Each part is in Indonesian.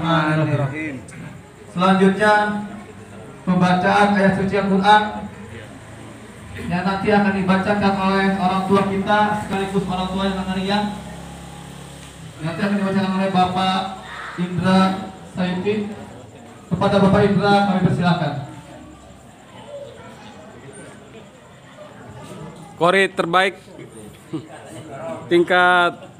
Bismillahirrahmanirrahim. Selanjutnya pembacaan ayat suci Al-Quran yang nanti akan dibacakan oleh orang tua kita sekaligus orang tua yang ngeriang. Nanti akan dibacakan oleh Bapak Indra Sayuti. Kepada Bapak Indra kami persilakan. Kori terbaik tingkat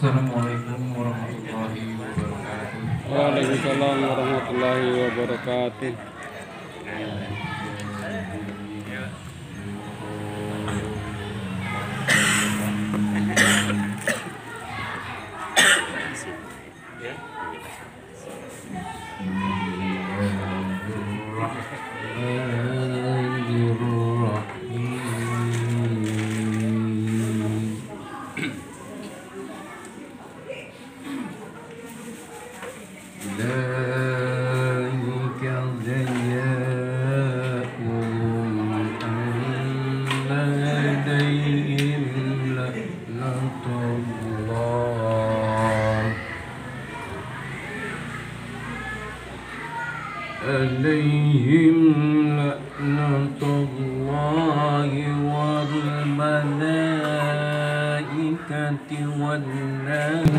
Assalamualaikum warahmatullahi wabarakatuh. Waalaikumsalam warahmatullahi wabarakatuh. عليهم لعنة الله والملائكة والناس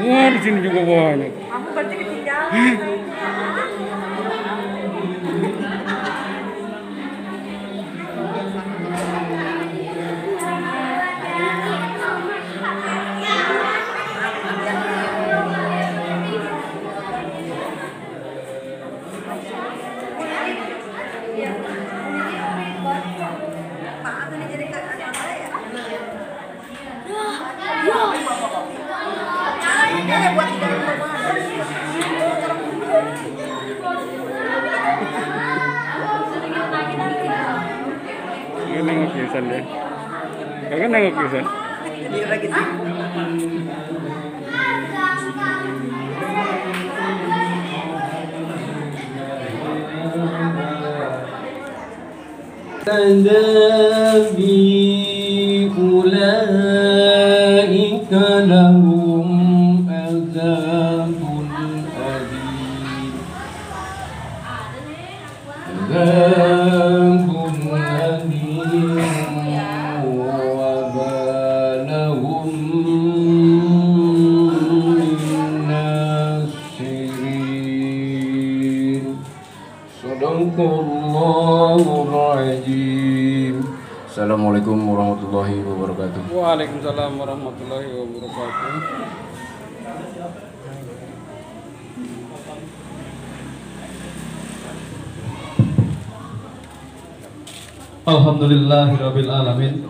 Wah, di sini juga banyak. Aku berarti ketinggalan. Kagak nengok Yusan deh. Kagak nengok Yusan. أولئك لهم عذاب أليم عذاب أليم وما لهم من ناصرين صدق الله العظيم. Assalamualaikum warahmatullahi wabarakatuh. Waalaikumsalam warahmatullahi wabarakatuh. Alhamdulillahirabbil alamin.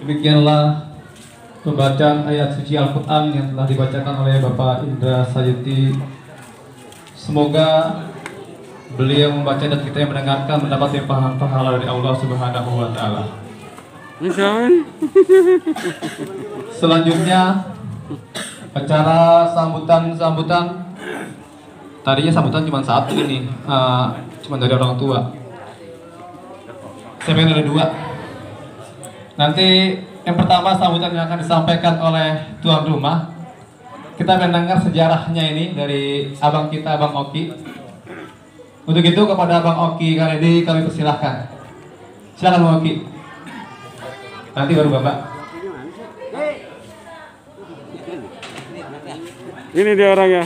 Demikianlah pembacaan ayat suci Al-Qur'an yang telah dibacakan oleh Bapak Indra Sayuti. Semoga beliau membaca dan kita yang mendengarkan mendapat pahala dari Allah Subhanahu wa taala. Misalnya Selanjutnya acara sambutan tadinya sambutan cuma satu ini, cuma dari orang tua. Saya pengen ada dua. Nanti yang pertama sambutan yang akan disampaikan oleh tuan rumah. Kita mendengar sejarahnya ini dari abang kita, Abang Oki. Untuk itu kepada Bang Oki Karedi kami persilahkan. Silakan Bang Oki. Nanti baru Bapak. Ini dia orangnya.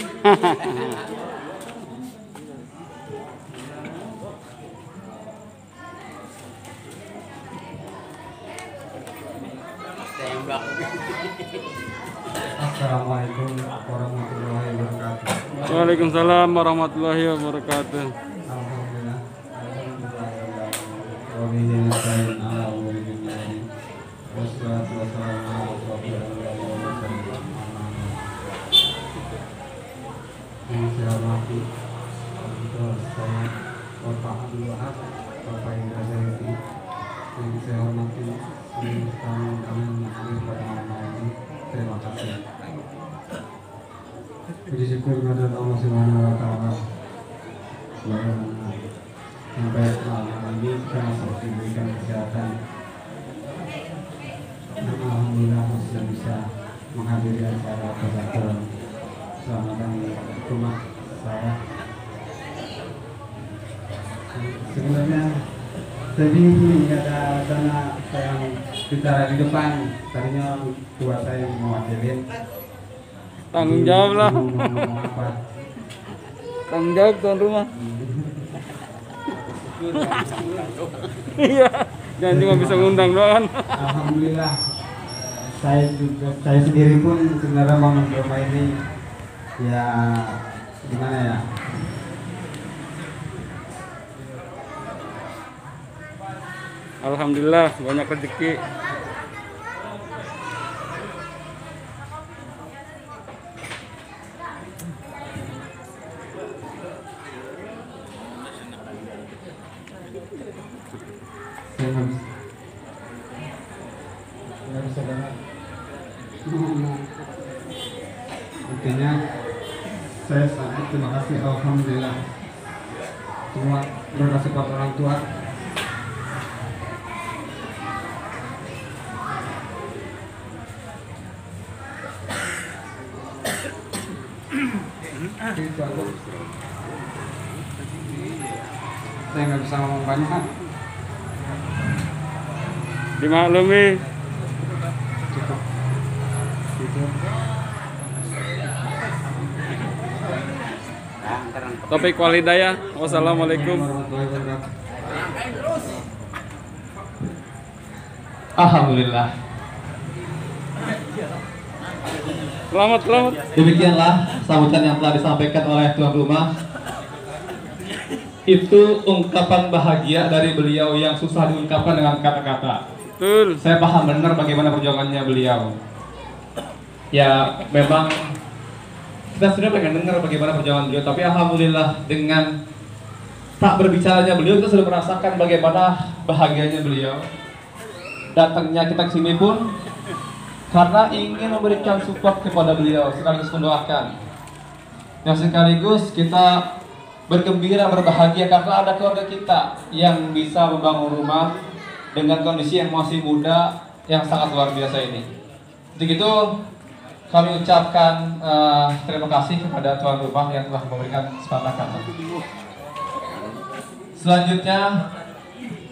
Assalamualaikum warahmatullahi wabarakatuh. Waalaikumsalam warahmatullahi wabarakatuh. Alhamdulillah. Wabihi nasta'in ala umuri dunia. Wassalatu wassalamu ala rasulillah. Yang saya hormati saya Bapak Abdul Wahab, Bapak Indra Zaidi. Yang saya hormati seluruh tamu kami yang pada malam ini. Terima kasih. Puji syukur kepada Allah Subhanahu wa taala. Sampai malam ini kita masih diberikan kesehatan. Dan alhamdulillah masih bisa menghadiri acara persatuan selamatan rumah saya. Sebenarnya tadi ada dana yang bicara di depan, tadinya orang tua saya yang mewakilin. Tanggung jawab lah. Tanggung jawab tuan rumah. Iya, jangan cuma bisa ngundang doang. Alhamdulillah, saya sendiri pun sebenarnya mau mencoba ini ya gimana ya? Alhamdulillah banyak rezeki. Nggak bisa banget. Intinya saya sangat terima kasih, alhamdulillah semua berkasih kepada orang tua. Itu aku. Saya nggak bisa ngomong banyak. Dimaklumi. Cukup. Gitu. Topik walidayah. Wassalamualaikum. Warahmatullahi wabarakatuh. Alhamdulillah. Selamat. Demikianlah sambutan yang telah disampaikan oleh tuan rumah. Itu ungkapan bahagia dari beliau yang susah diungkapkan dengan kata-kata. Betul. Saya paham benar bagaimana perjuangannya beliau. Ya memang kita sudah pengen dengar bagaimana perjuangan beliau, tapi alhamdulillah dengan tak berbicaranya beliau kita sudah merasakan bagaimana bahagianya beliau. Datangnya kita ke sini pun karena ingin memberikan support kepada beliau, sekaligus mendoakan. Yang sekaligus kita bergembira, berbahagia karena ada keluarga kita yang bisa membangun rumah dengan kondisi yang masih muda yang sangat luar biasa ini. Untuk itu kami ucapkan terima kasih kepada tuan rumah yang telah memberikan kesempatan. Selanjutnya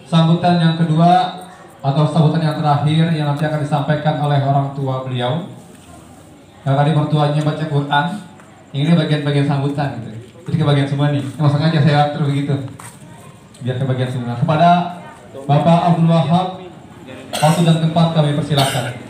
sambutan yang kedua atau sambutan yang terakhir yang nanti akan disampaikan oleh orang tua beliau. Yang tadi mertuanya baca Quran, ini bagian-bagian sambutan gitu. Jadi kebagian semua nih. Langsung aja saya atur begitu. Biar kebagian semua. Kepada Bapak Abdul Wahab, waktu dan tempat kami persilakan.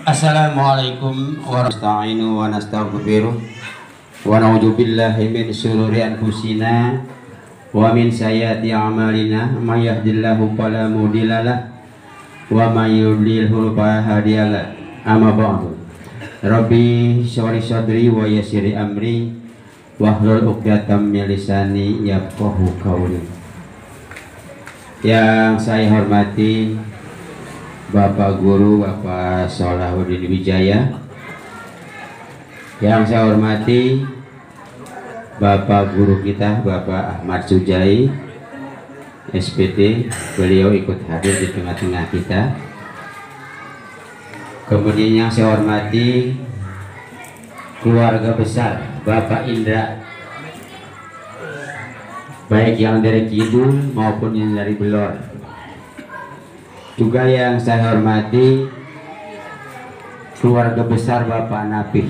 Assalamualaikum warahmatullahi wabarakatuh wa nastaghfiruh wa na'udzu billahi min syururi anfusina wa min sayyiati a'malina may yahdihillahu fala mudhillalah wa may yudlilhu fala hadiyalah. Amma ba'du. Rabbi shrah sadri wa yassir amri wahlul 'uqdatam min lisani yafqahu qawli. Yang saya hormati Bapak Guru Bapak Solahuddin Wijaya, yang saya hormati Bapak Guru kita Bapak Ahmad Sujai SPT, beliau ikut hadir di tengah-tengah kita. Kemudian yang saya hormati keluarga besar Bapak Indra, baik yang dari Kidul maupun yang dari Belor. Juga yang saya hormati keluarga besar Bapak Napih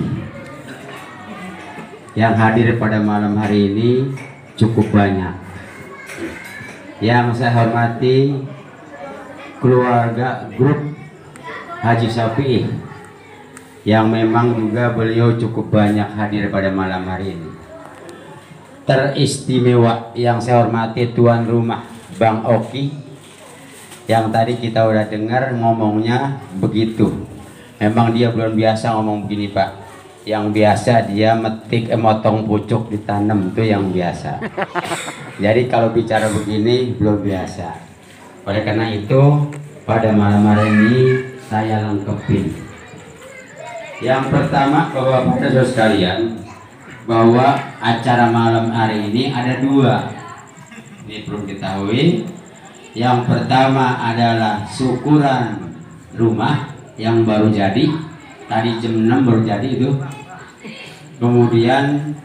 yang hadir pada malam hari ini cukup banyak. Yang saya hormati keluarga grup Haji Syafi'i yang memang juga beliau cukup banyak hadir pada malam hari ini. Teristimewa yang saya hormati tuan rumah Bang Oki, yang tadi kita udah dengar ngomongnya begitu. Memang dia belum biasa ngomong begini Pak. Yang biasa dia metik motong pucuk ditanam, itu yang biasa. Jadi kalau bicara begini belum biasa. Oleh karena itu pada malam hari ini saya lengkapin. Yang pertama Bapak-Bapak saudara sekalian, bahwa acara malam hari ini ada dua. Ini perlu diketahui. Yang pertama adalah syukuran rumah yang baru jadi, tadi jam 6 baru jadi itu. Kemudian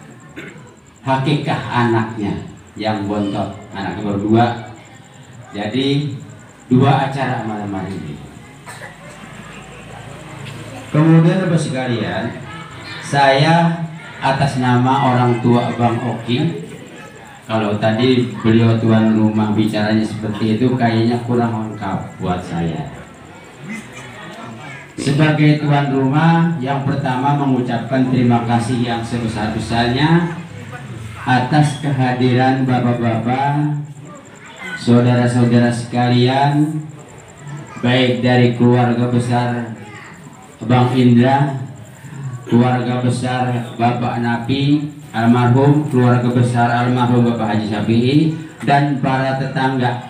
hakikah anaknya yang bontot, anaknya baru 2. Jadi 2 acara malam hari ini. Kemudian Bapak sekalian, saya atas nama orang tua Bang Oki, kalau tadi beliau tuan rumah bicaranya seperti itu kayaknya kurang lengkap buat saya. Sebagai tuan rumah, yang pertama mengucapkan terima kasih yang sebesar-besarnya atas kehadiran bapak-bapak, saudara-saudara sekalian, baik dari keluarga besar Bang Indra, keluarga besar Bapak Napi almarhum, keluarga besar almarhum Bapak Haji Syafi'i, dan para tetangga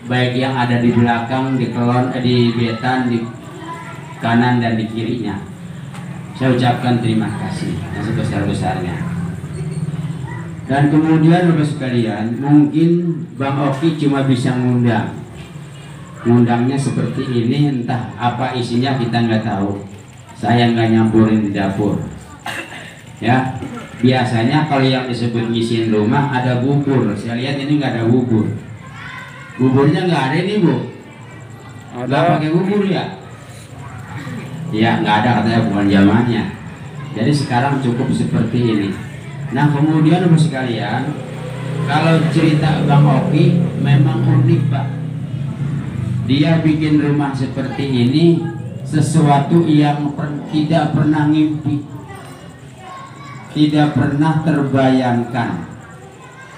baik yang ada di belakang, di kelon, di betan, di kanan dan di kirinya. Saya ucapkan terima kasih yang sebesar-besarnya. Dan kemudian Bapak sekalian, mungkin Bang Oki cuma bisa ngundangnya seperti ini, entah apa isinya kita nggak tahu. Saya nggak nyampurin di dapur. Ya, biasanya kalau yang disebut ngisiin rumah ada bubur. Saya lihat ini nggak ada bubur. Buburnya nggak ada ini Bu. Nggak pakai bubur ya? Ya nggak ada, katanya bukan zamannya. Jadi sekarang cukup seperti ini. Nah kemudian Bapak sekalian, kalau cerita Bang Oki memang unik Pak. Dia bikin rumah seperti ini, sesuatu yang tidak pernah ngimpi, tidak pernah terbayangkan,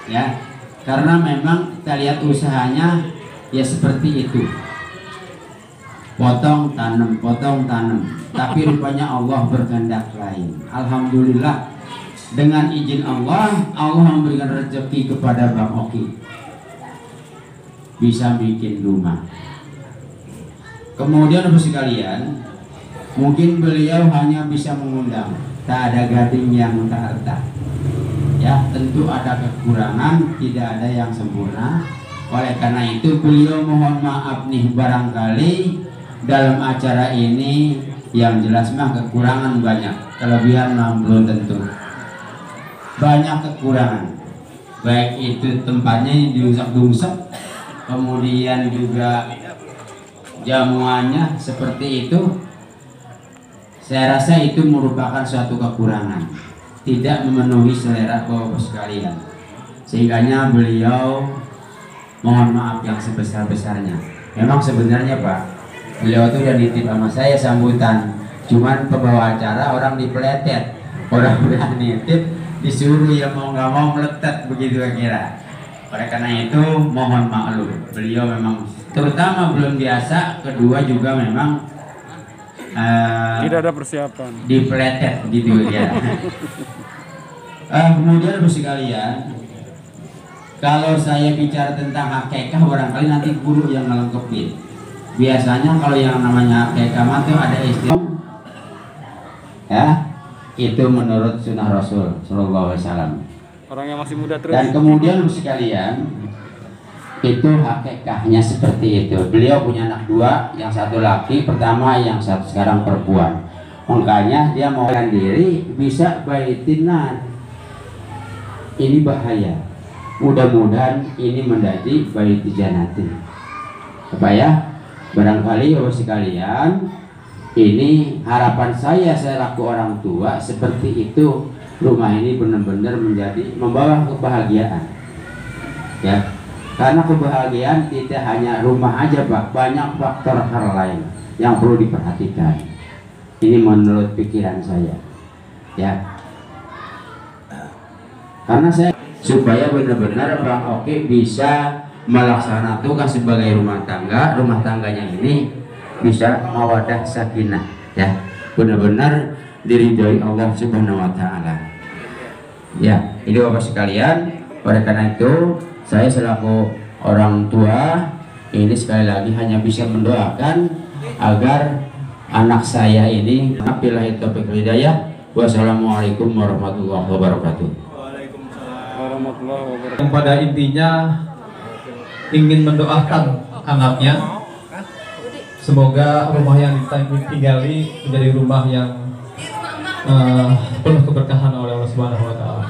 ya, karena memang kita lihat usahanya ya seperti itu, potong tanam, tapi rupanya Allah berkehendak lain. Alhamdulillah, dengan izin Allah, Allah memberikan rezeki kepada Bang Oki, bisa bikin rumah. Kemudian Bapak sekalian, mungkin beliau hanya bisa mengundang, tak ada gading yang tak retak. Ya, tentu ada kekurangan, tidak ada yang sempurna. Oleh karena itu beliau mohon maaf nih, barangkali dalam acara ini yang jelas mah kekurangan banyak, kelebihan mah belum tentu. Banyak kekurangan, baik itu tempatnya dirusak-rusak, kemudian juga jamuannya seperti itu. Saya rasa itu merupakan suatu kekurangan, tidak memenuhi selera Bapak sekalian, sehingganya beliau mohon maaf yang sebesar-besarnya. Memang sebenarnya Pak, beliau tuh udah nitip sama saya sambutan, cuman pembawa acara orang dipeletet, orang udah nitip disuruh ya mau nggak mau meletet begitu kira. Oleh karena itu mohon maklum, beliau memang terutama belum biasa, kedua juga memang tidak ada persiapan, dipeletet gitu ya. Kemudian Bapak sekalian, kalau saya bicara tentang hakikah barangkali nanti guru yang melengkapi. Biasanya kalau yang namanya hakikah itu ada istilah ya, itu menurut sunnah Rasul Sallallahu Alaihi Wasallam. Orang yang masih muda terus. Dan kemudian sekalian, itu hakikahnya seperti itu. Beliau punya anak dua, yang satu laki, pertama, yang satu sekarang perempuan. Makanya dia mau diri bisa baitinan. Ini bahaya. Mudah-mudahan ini menjadi baiti janati. Apa ya? Barangkali Bapak sekalian, ini harapan saya selaku orang tua seperti itu. Rumah ini benar-benar menjadi membawa kebahagiaan. Ya. Karena kebahagiaan tidak hanya rumah aja Pak, banyak faktor hal lain yang perlu diperhatikan. Ini menurut pikiran saya, ya. Karena saya supaya benar-benar Bang Oki bisa melaksanakan sebagai rumah tangganya ini bisa mawadah sakinah, ya, benar-benar diridhoi Allah Subhanahu Wa Taala. Ya, ini Bapak sekalian, oleh karena itu saya selaku orang tua ini sekali lagi hanya bisa mendoakan agar anak saya ini billahi taufiq wal hidayah. Wassalamualaikum warahmatullahi wabarakatuh. Warahmatullahi wabarakatuh. Yang pada intinya ingin mendoakan anaknya semoga rumah yang ditinggali menjadi rumah yang penuh keberkahan oleh Allah Subhanahu Wa Taala.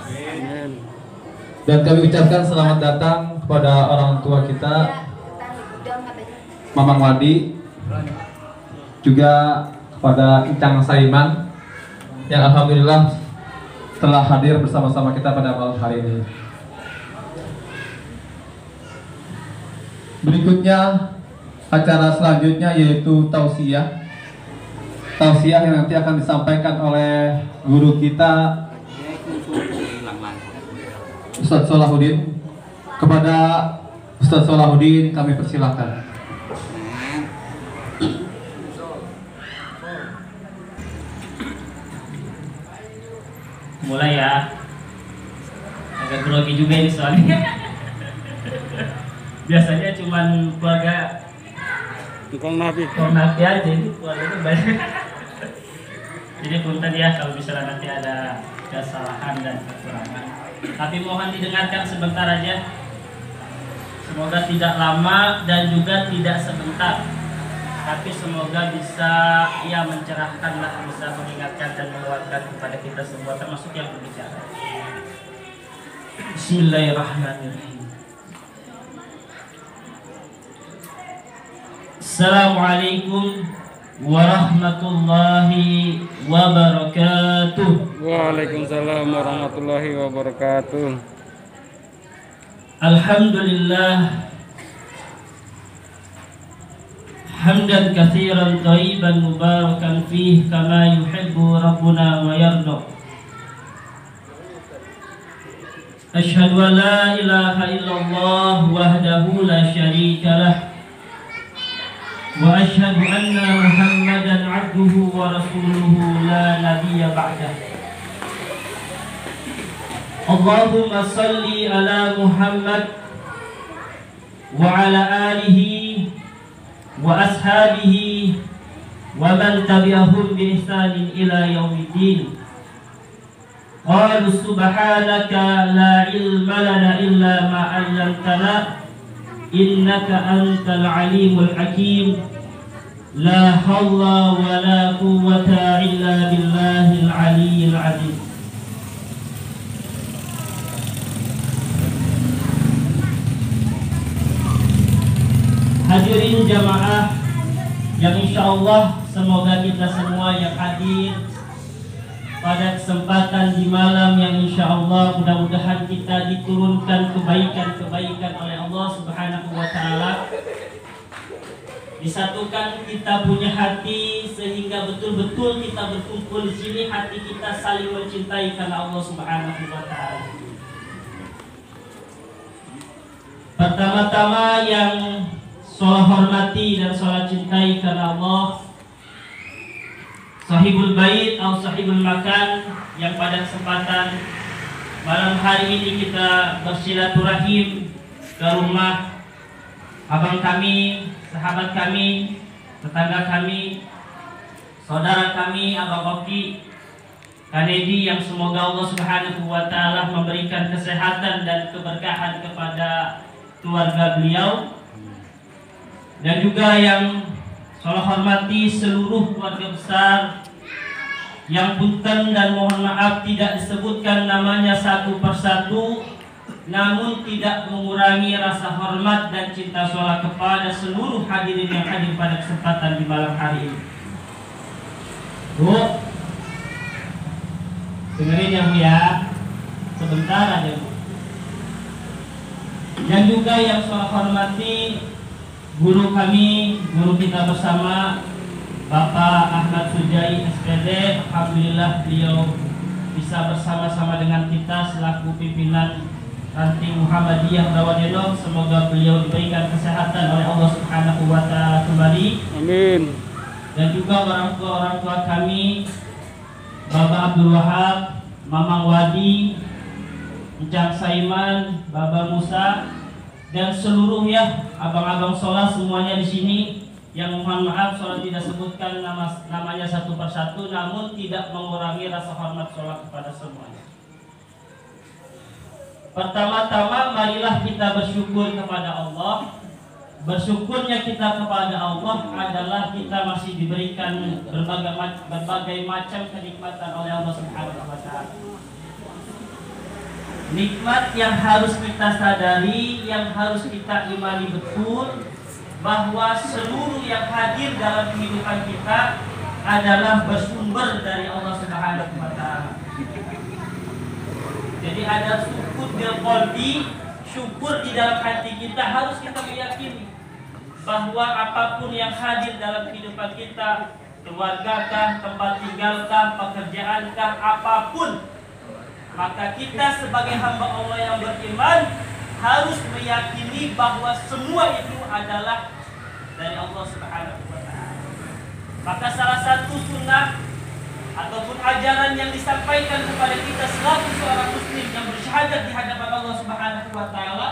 Dan kami ucapkan selamat datang kepada orang tua kita, Mamang Wadi, juga kepada Incang Saiman yang alhamdulillah telah hadir bersama-sama kita pada malam hari ini. Berikutnya acara selanjutnya yaitu tausiah. Tausiah yang nanti akan disampaikan oleh guru kita Ustadz Solahuddin. Kepada Ustadz Solahuddin kami persilakan. Mulai ya, agak grogi juga ini soalnya. Biasanya cuman keluarga Nabi aja, ini keluarganya banyak. Jadi punten ya kalau misalnya nanti ada kesalahan dan kekurangan. Tapi mohon didengarkan sebentar aja. Semoga tidak lama dan juga tidak sebentar. Tapi semoga bisa ya mencerahkan lah, bisa mengingatkan dan menguatkan kepada kita semua termasuk yang berbicara. Bismillahirrahmanirrahim. Assalamualaikum warahmatullahi wabarakatuh. Waalaikumsalam warahmatullahi wabarakatuh. Alhamdulillah hamdan katsiran thayyiban mubarakan fihi kama yuhibbu rabbuna wa yarda. Asyhadu an la ilaha illallah wahdahu la syarika lah wa asyhadu anna Muhammadan abduhu wa rasuluhu la nabiyya ba'dah. Allahumma salli ala Muhammad wa ala alihi wa ashabihi wa man tabi'ahum bi ihsanin ila yaumiddin. Qalu subhanaka la ilma lana illa ma 'allamtana innaka antal alimul hakim. La hawla wa la quwwata illa billahil aliyyil azim. Hadirin jamaah yang insya Allah semoga kita semua yang hadir pada kesempatan di malam yang insya Allah mudah-mudahan kita diturunkan kebaikan-kebaikan oleh Allah Subhanahu wa Ta'ala, disatukan kita punya hati sehingga betul-betul kita berkumpul di sini, hati kita saling mencintai karena Allah Subhanahu wa Ta'ala. Pertama-tama yang saya hormati dan saya cintai karena Allah, sahibul bait atau sahibul makan yang pada kesempatan malam hari ini kita bersilaturahim ke rumah abang kami, sahabat kami, tetangga kami, saudara kami, Abang Oki Kanedi, yang semoga Allah Subhanahu wa Ta'ala memberikan kesehatan dan keberkahan kepada keluarga beliau, dan juga yang saya hormati seluruh keluarga besar yang punten dan mohon maaf tidak disebutkan namanya satu persatu, namun tidak mengurangi rasa hormat dan cinta sholat kepada seluruh hadirin yang hadir pada kesempatan di malam hari ini. Bu, dengerin ya Bu ya, sebentar aja Bu. Dan juga yang saya hormati guru kami, guru kita bersama Bapak Ahmad Sujai SPD. Alhamdulillah beliau bisa bersama-sama dengan kita selaku pimpinan ranting Muhammadiyah Rawadeno. Semoga beliau diberikan kesehatan oleh Allah Subhanahu wa Ta'ala kembali. Amin. Dan juga orang tua kami, Bapak Abdul Wahab, Mamang Wadi, Encang Saiman, Baba Musa, dan seluruh ya abang-abang sholat semuanya di sini. Yang mohon maaf sholat tidak sebutkan namanya satu persatu, namun tidak mengurangi rasa hormat sholat kepada semuanya. Pertama-tama marilah kita bersyukur kepada Allah. Bersyukurnya kita kepada Allah adalah kita masih diberikan berbagai macam kenikmatan oleh Allah Subhanahu wa Ta'ala. Nikmat yang harus kita sadari, yang harus kita imani betul, bahwa seluruh yang hadir dalam kehidupan kita adalah bersumber dari Allah Subhanahu wa Ta'ala. Jadi ada syukur bil qalbi, syukur di dalam hati kita. Harus kita meyakini bahwa apapun yang hadir dalam kehidupan kita, keluargakah, tempat tinggalkah, pekerjaankah, apapun, maka kita sebagai hamba Allah yang beriman harus meyakini bahwa semua itu adalah dari Allah Subhanahu wa Ta'ala. Maka salah satu sunnah ataupun ajaran yang disampaikan kepada kita selaku seorang muslim yang bersyahadat di hadapan Allah Subhanahu wa Ta'ala,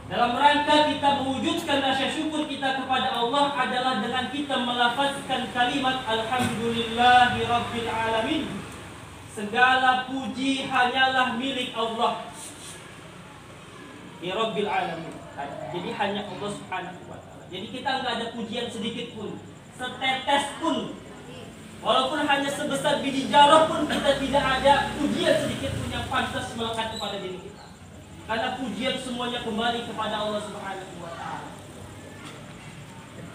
dalam rangka kita mewujudkan rasa syukur kita kepada Allah adalah dengan kita melafazkan kalimat Alhamdulillahi Rabbil Alamin. Segala puji hanyalah milik Allah, ya Rabbil Alamin. Jadi hanya Allah Subhanahu wa Ta'ala. Jadi kita nggak ada pujian sedikit pun, setetes pun, walaupun hanya sebesar biji jarah pun, kita tidak ada pujian sedikit pun yang pantas melekat kepada diri kita. Karena pujian semuanya kembali kepada Allah Subhanahu wa Ta'ala.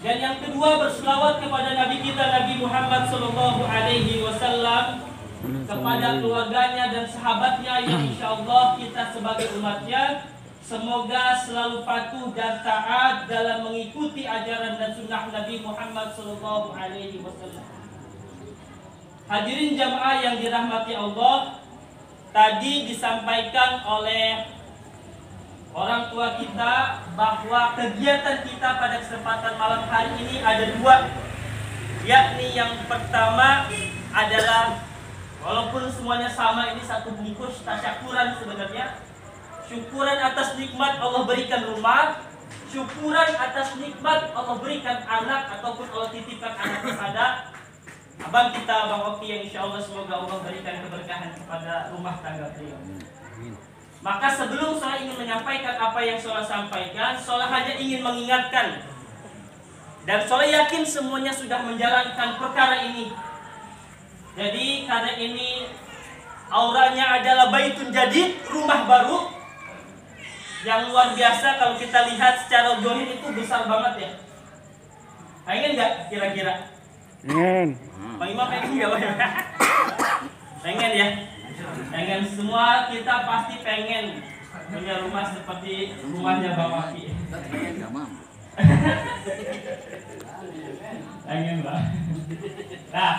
Dan yang kedua, berselawat kepada Nabi kita Nabi Muhammad Sallallahu Alaihi Wasallam, kepada keluarganya dan sahabatnya yang insya Allah kita sebagai umatnya semoga selalu patuh dan taat dalam mengikuti ajaran dan sunnah Nabi Muhammad Sallallahu Alaihi Wasallam. Hadirin jamaah yang dirahmati Allah, tadi disampaikan oleh orang tua kita bahwa kegiatan kita pada kesempatan malam hari ini ada dua, yakni yang pertama adalah, walaupun semuanya sama, ini satu bungkus tasyakuran sebenarnya. Syukuran atas nikmat Allah berikan rumah, syukuran atas nikmat Allah berikan anak ataupun Allah titipkan anak kepada abang kita, Abang Oki, yang insya Allah semoga Allah berikan keberkahan kepada rumah tangga beliau. Maka sebelum saya ingin menyampaikan apa yang saya sampaikan, saya hanya ingin mengingatkan, dan saya yakin semuanya sudah menjalankan perkara ini. Jadi karena ini auranya adalah baitun jadid, rumah baru yang luar biasa. Kalau kita lihat secara zahir itu besar banget ya. Pengen nggak kira-kira? Pengen. Pak Imam pengen nggak? Pengen ya? Pengen, semua kita pasti pengen punya rumah seperti rumahnya Bang Waki. Pengen Bang. Nah,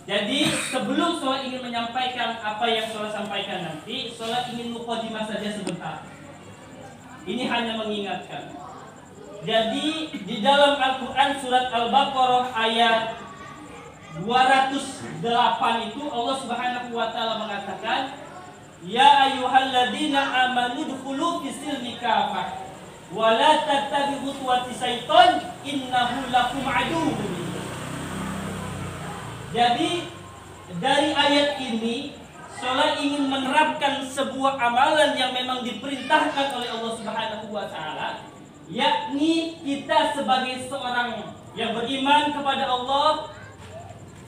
jadi sebelum saya ingin menyampaikan apa yang saya sampaikan nanti, saya ingin mukadimah saja sebentar. Ini hanya mengingatkan. Jadi di dalam Al-Quran surat Al-Baqarah ayat 208 itu Allah Subhanahu wa taala mengatakan, ya ayyuhalladzina amanu dkhulu fis silmi kafah wa la tattabi'u khutuwati syaiton innahu lakum aduwwun. Jadi dari ayat ini Sholat ingin menerapkan sebuah amalan yang memang diperintahkan oleh Allah Subhanahu wa taala, yakni kita sebagai seorang yang beriman kepada Allah,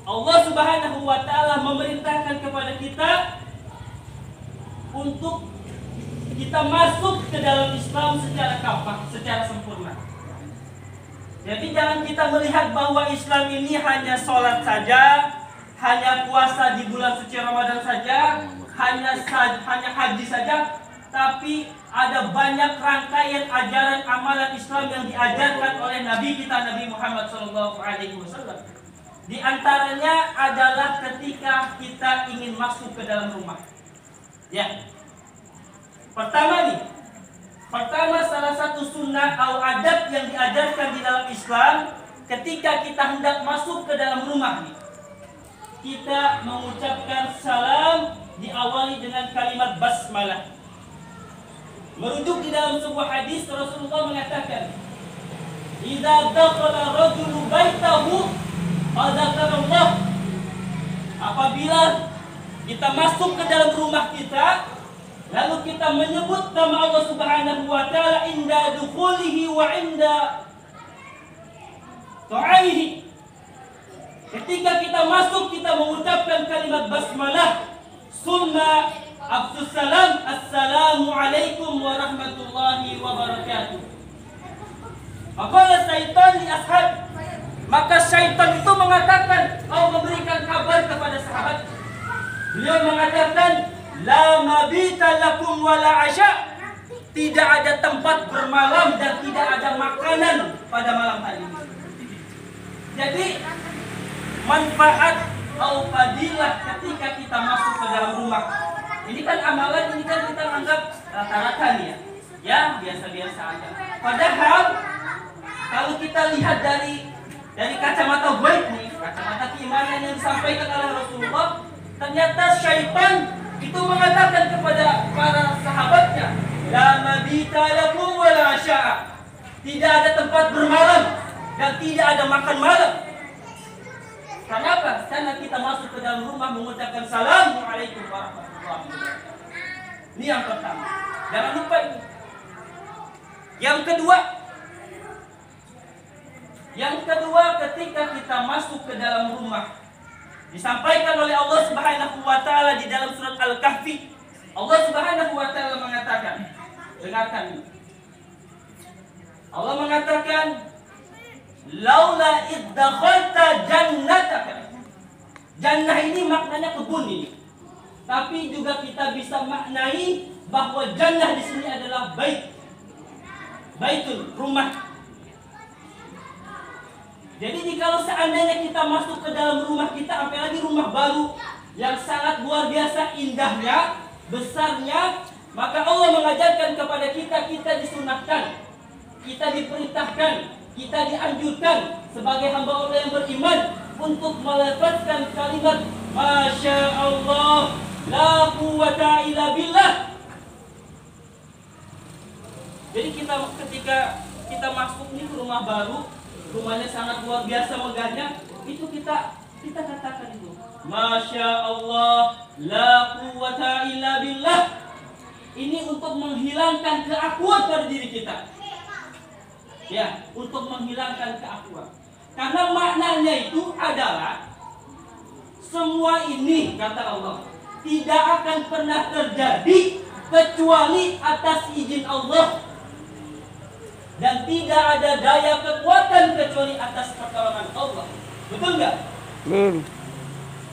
Allah Subhanahu wa taala memerintahkan kepada kita untuk kita masuk ke dalam Islam secara kafah, secara sempurna. Jadi jangan kita melihat bahwa Islam ini hanya sholat saja, hanya puasa di bulan suci Ramadan saja, hanya haji saja, tapi ada banyak rangkaian ajaran amalan Islam yang diajarkan oleh Nabi kita Nabi Muhammad SAW. Di antaranya adalah ketika kita ingin masuk ke dalam rumah. Ya. Pertama salah satu sunnah atau adab yang diajarkan di dalam Islam ketika kita hendak masuk ke dalam rumah nih, kita mengucapkan salam diawali dengan kalimat basmalah. Merujuk di dalam sebuah hadis Rasulullah mengatakan, "Idza dakhala rajulu baitahu fadzakarallah." Apabila kita masuk ke dalam rumah kita, lalu kita menyebut nama Allah Subhanahu wa taala inda dukhulihi wa inda tu'aihi. Ketika kita masuk, kita mengucapkan kalimat basmalah, summa afsus salam, assalamualaikum warahmatullahi wabarakatuh. Apabila syaitan di ashab, maka syaitan itu mengatakan, memberikan kabar kepada sahabat. Beliau mengatakan, la mabita lakum wala asya. Tidak ada tempat bermalam dan tidak ada makanan pada malam hari ini. Jadi manfaat atau fadilah ketika kita masuk ke dalam rumah. Ini kan amalan, ini kan kita anggap rata-rata nih ya. Ya, biasa-biasa aja. Padahal kalau kita lihat dari kacamata baik nih, kacamata keimanan yang disampaikan oleh Rasulullah, ternyata syaitan itu mengatakan kepada para sahabatnya, la mabita lakum wala asya'a. Tidak ada tempat bermalam dan tidak ada makan malam. Kenapa? Karena kita masuk ke dalam rumah mengucapkan assalamualaikum warahmatullahi wabarakatuh. Ini yang pertama. Jangan lupa itu. Yang kedua, ketika kita masuk ke dalam rumah, disampaikan oleh Allah Subhanahu wa taala di dalam surat Al-Kahfi. Allah Subhanahu wa taala mengatakan, dengarkan ini. Allah mengatakan, laula iddakhalta jannataka. Jannah ini maknanya kebun ini. Tapi juga kita bisa maknai bahwa jannah di sini adalah baitul, rumah. Jadi jika seandainya kita masuk ke dalam rumah kita, apalagi rumah baru yang sangat luar biasa indahnya, besarnya, maka Allah mengajarkan kepada kita disunahkan, kita diperintahkan, kita dianjurkan sebagai hamba Allah yang beriman untuk melafazkan kalimat Masya Allah la quwwata illa billah. Jadi ketika kita masuk nih ke rumah baru, rumahnya sangat luar biasa megahnya, itu kita katakan itu Masya Allah la quwwata illa billah. Ini untuk menghilangkan keakuan pada diri kita. Ya, untuk menghilangkan keakuan. Karena maknanya itu adalah semua ini, kata Allah, tidak akan pernah terjadi kecuali atas izin Allah. Dan tidak ada daya kekuatan kecuali atas pertolongan Allah. Betul nggak?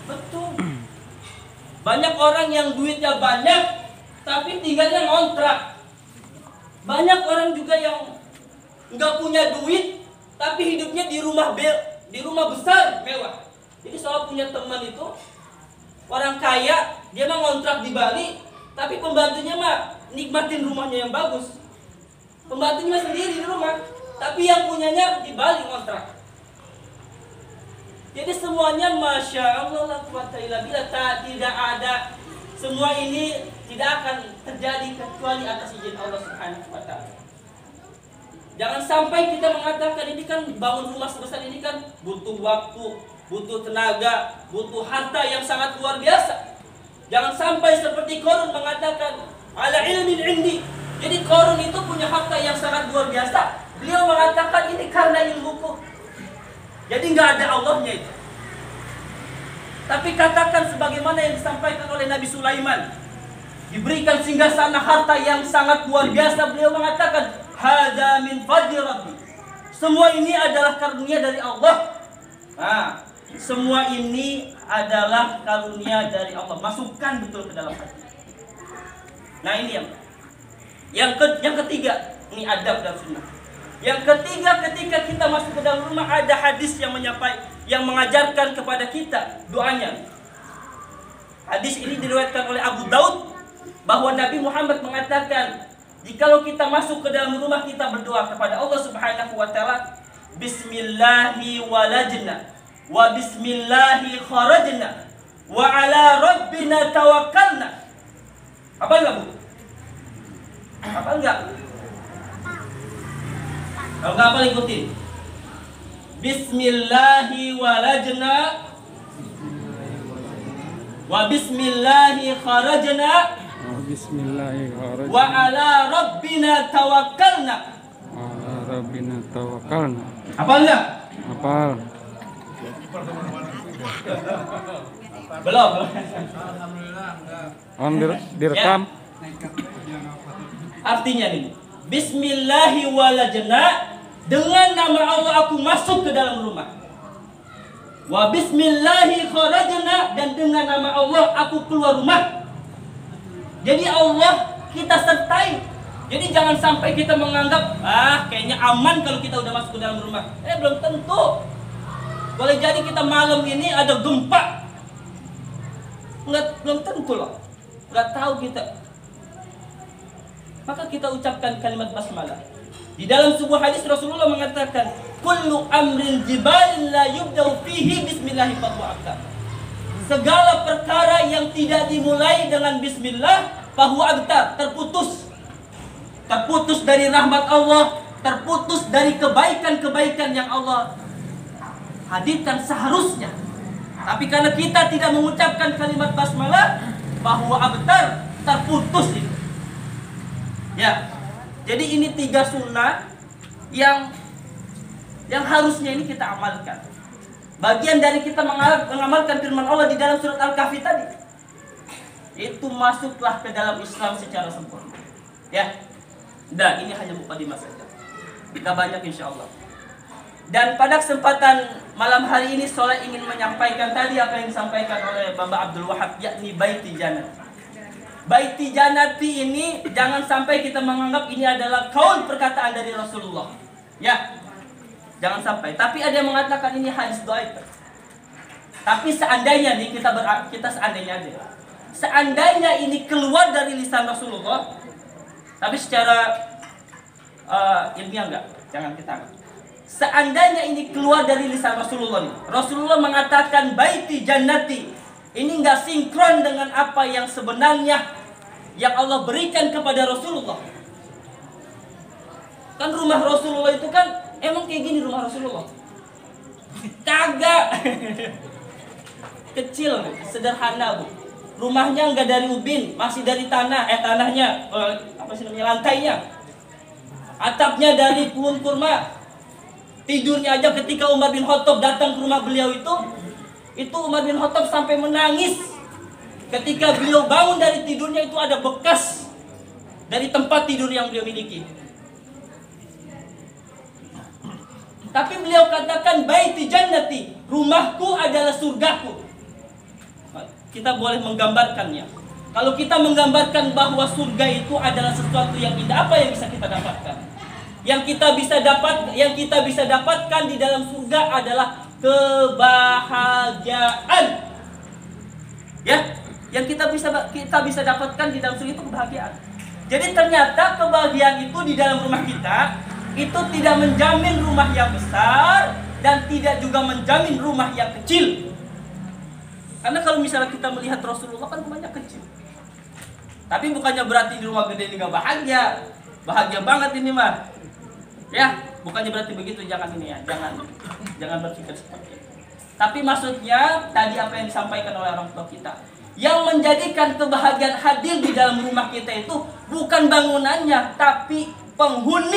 Betul. Banyak orang yang duitnya banyak, tapi tinggalnya ngontrak. Banyak orang juga yang nggak punya duit, tapi hidupnya di rumah besar, mewah. Jadi saya punya teman itu orang kaya, dia mah ngontrak di Bali, tapi pembantunya mah nikmatin rumahnya yang bagus. Pembantunya sendiri di rumah, tapi yang punyanya di Bali ngontrak. Jadi semuanya masya Allah la quwata illa billah, tidak ada. Semua ini tidak akan terjadi kecuali atas izin Allah Subhanahu wa taala. Jangan sampai kita mengatakan ini kan bangun rumah sebesar ini kan butuh waktu, butuh tenaga, butuh harta yang sangat luar biasa. Jangan sampai seperti Qarun mengatakan ala ilmin indi. Jadi Qarun itu punya harta yang sangat luar biasa. Beliau mengatakan ini karena ilmuku. Jadi nggak ada Allahnya itu. Tapi katakan sebagaimana yang disampaikan oleh Nabi Sulaiman, diberikan singgasana harta yang sangat luar biasa. Beliau mengatakan, "Hadza min fadli Rabbi." Semua ini adalah karunia dari Allah. Nah, semua ini adalah karunia dari Allah. Masukkan betul ke dalam hati. Nah, ini yang ketiga, ini adab dan sunnah. Yang ketiga, ketika kita masuk ke dalam rumah, ada hadis yang mengajarkan kepada kita doanya. Hadis ini diriwayatkan oleh Abu Daud bahwa Nabi Muhammad mengatakan, jikalau kita masuk ke dalam rumah, kita berdoa kepada Allah Subhanahu wa taala, bismillahi walajna wa bismillahi kharajna wa ala rabbina tawakkalna. Apa enggak, Bu? Apa enggak? Kalau nggak apa ikutin. Bismillahi walajna wa bismillahi kharajna wa ala rabbina tawakkalna. Apa enggak? Apal. Belum. Om direkam. Ya. Artinya nih, bismillahi walajna, dengan nama Allah aku masuk ke dalam rumah. Wa bismillahi kharajna, dan dengan nama Allah aku keluar rumah. Jadi Allah kita sertai. Jadi jangan sampai kita menganggap kayaknya aman kalau kita udah masuk ke dalam rumah. Belum tentu. Boleh jadi kita malam ini ada gempa. Belum tentu loh. Nggak tahu kita. Maka kita ucapkan kalimat basmalah. Di dalam sebuah hadis Rasulullah mengatakan, kullu amrin jibalin la yubda'u fihi bismillah fahuwa abtar. Segala perkara yang tidak dimulai dengan bismillah fahuwa abtar, terputus. Terputus dari rahmat Allah, terputus dari kebaikan-kebaikan yang Allah hadirkan seharusnya. Tapi karena kita tidak mengucapkan kalimat basmalah, fahuwa abtar, terputus itu. Ya, jadi ini 3 sunnah yang harusnya ini kita amalkan. Bagian dari kita mengamalkan firman Allah di dalam surat Al-Kahfi tadi, itu masuklah ke dalam Islam secara sempurna. Ya, dan ini hanya mukadimah saja. Kita banyak insya Allah. Dan pada kesempatan malam hari ini, Soleh ingin menyampaikan tadi apa yang disampaikan oleh Bapak Abdul Wahab, yakni Baiti Jannati. Baiti Jannati ini jangan sampai kita menganggap ini adalah kaul perkataan dari Rasulullah. Ya, jangan sampai. Tapi ada yang mengatakan ini hadis dhaif. Tapi seandainya nih kita seandainya aja. Seandainya ini keluar dari lisan Rasulullah, tapi secara ilmiah enggak, jangan kita anggap. Seandainya ini keluar dari lisan Rasulullah nih. Rasulullah mengatakan Baiti Jannati. Ini enggak sinkron dengan apa yang sebenarnya yang Allah berikan kepada Rasulullah. Kan rumah Rasulullah itu kan emang kayak gini rumah Rasulullah. Kagak. Kecil, sederhana, Bu. Rumahnya enggak dari ubin, masih dari tanahnya, lantainya. Atapnya dari pohon kurma. Tidurnya aja ketika Umar bin Khattab datang ke rumah beliau itu Umar bin Khattab sampai menangis. Ketika beliau bangun dari tidurnya, itu ada bekas dari tempat tidur yang beliau miliki. Tapi beliau katakan Baiti Jannati, rumahku adalah surgaku. Kita boleh menggambarkannya. Kalau kita menggambarkan bahwa surga itu adalah sesuatu yang indah, apa yang bisa kita dapatkan? Yang kita bisa dapatkan di dalam surga adalah kebahagiaan. Ya, yang kita bisa dapatkan di dalam surga itu kebahagiaan. Jadi ternyata kebahagiaan itu di dalam rumah kita itu tidak menjamin rumah yang besar, dan tidak juga menjamin rumah yang kecil. Karena kalau misalnya kita melihat Rasulullah kan rumahnya kecil. Tapi bukannya berarti di rumah gede ini gak bahagia. Bahagia banget ini mah. Ya, bukannya berarti begitu, jangan ini ya. Jangan berpikir seperti itu. Tapi maksudnya tadi apa yang disampaikan oleh orang tua kita, yang menjadikan kebahagiaan hadir di dalam rumah kita itu bukan bangunannya, tapi penghuni